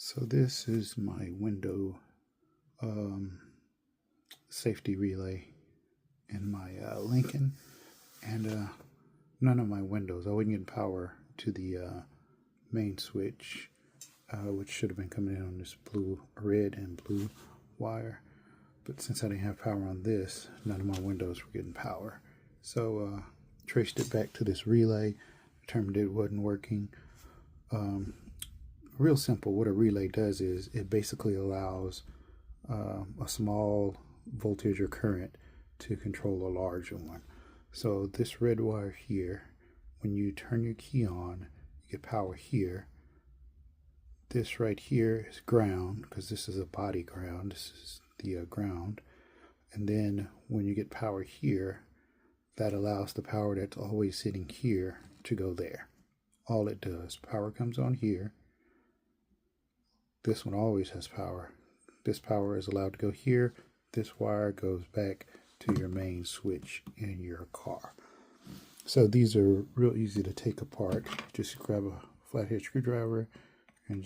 So this is my window safety relay in my Lincoln, and none of my windows. I wasn't getting power to the main switch, which should have been coming in on this red and blue wire. But since I didn't have power on this, none of my windows were getting power. So traced it back to this relay, determined it wasn't working. Real simple, what a relay does is it basically allows a small voltage or current to control a larger one. So this red wire here, when you turn your key on, you get power here. This right here is ground, because this is a body ground. This is the ground. And then when you get power here, that allows the power that's always sitting here to go there. All it does, power comes on here. This one always has power. This power is allowed to go here. This wire goes back to your main switch in your car. So these are real easy to take apart. Just grab a flathead screwdriver and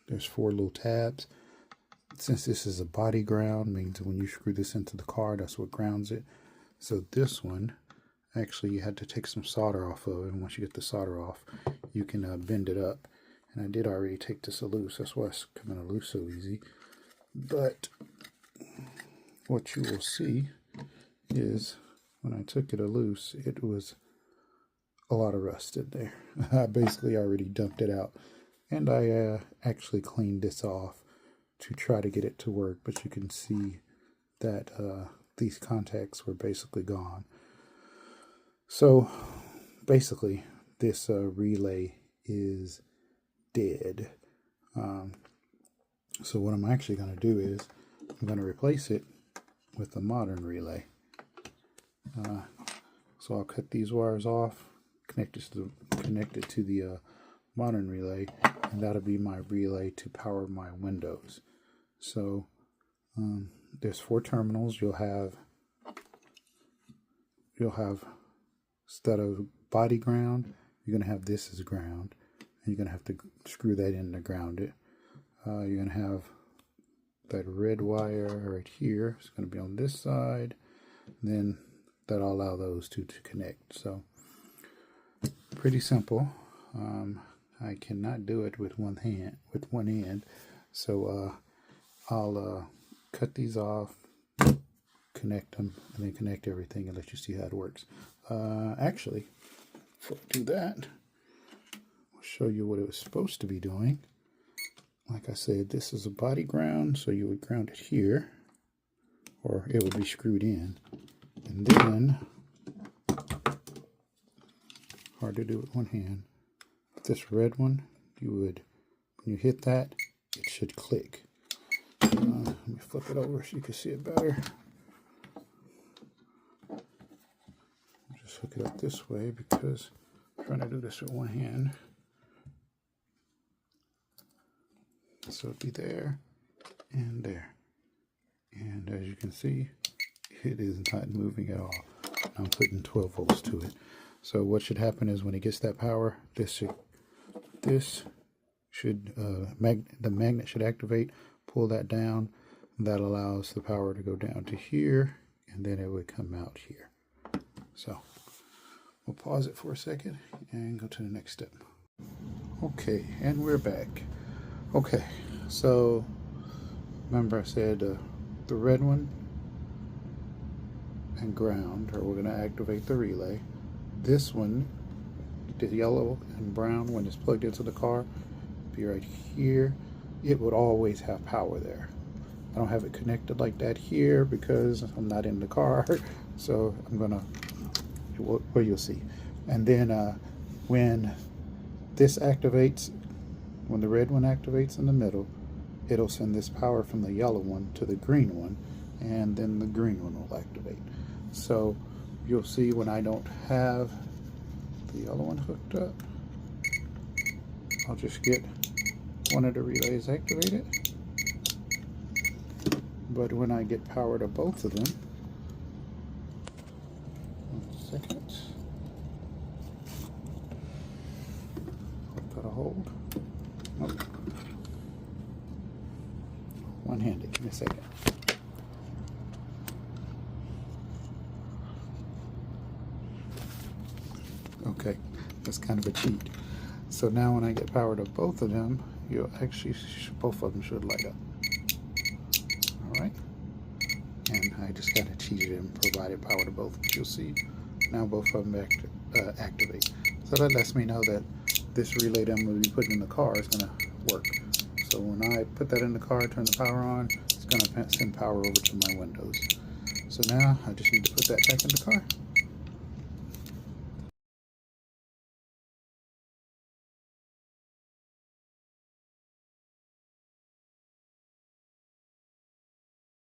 there's 4 little tabs. Since this is a body ground, means when you screw this into the car, that's what grounds it. So this one, actually you had to take some solder off of it, and once you get the solder off, you can bend it up. And I did already take this loose, that's why it's coming loose so easy. But what you will see is when I took it loose, it was a lot of rust in there. I basically already dumped it out, and I actually cleaned this off to try to get it to work, but you can see that these contacts were basically gone. So basically this relay is dead. So what I'm actually going to do is I'm going to replace it with a modern relay. So I'll cut these wires off, connect it to the modern relay, and that'll be my relay to power my windows. So there's 4 terminals. You'll have instead of body ground, you're going to have this as ground, and you're going to have to screw that in to ground it. You're going to have that red wire right here. It's going to be on this side. Then that'll allow those two to connect. So pretty simple. I cannot do it with one hand. So I'll cut these off, connect them, and then connect everything and let you see how it works. Actually, before I do that, I'll show you what it was supposed to be doing. Like I said, this is a body ground, so you would ground it here, or it would be screwed in. And then, hard to do with one hand, this red one, when you hit that, it should click. Let me flip it over so you can see it better. Just hook it up this way because I'm trying to do this with one hand. So it'll be there and there. And as you can see, it is not moving at all. I'm putting 12 volts to it. So what should happen is when it gets that power, the magnet should activate, pull that down. That allows the power to go down to here, and then it would come out here. So we'll pause it for a second and go to the next step. Okay, and we're back. Okay, so remember I said the red one and ground, or we're going to activate the relay. This one, the yellow and brown, when it's plugged into the car, be right here. It would always have power there. I don't have it connected like that here because I'm not in the car, so I'm gonna, well, you'll see. And then when this activates, when the red one activates in the middle, it'll send this power from the yellow one to the green one, and then the green one will activate. So you'll see when I don't have the yellow one hooked up, I'll just get one of the relays activated. But when I get power to both of them, 1 second, I'll put a hold. Nope. one-handed. Give me a second. Okay, that's kind of a cheat. So now when I get power to both of them, you'll actually, both of them should light up. All right. And I just kind of cheated and provided power to both, but you'll see now both of them activate. So that lets me know that this relay that I'm going to be putting in the car is going to work. So when I put that in the car, turn the power on, it's going to send power over to my windows. So now I just need to put that back in the car.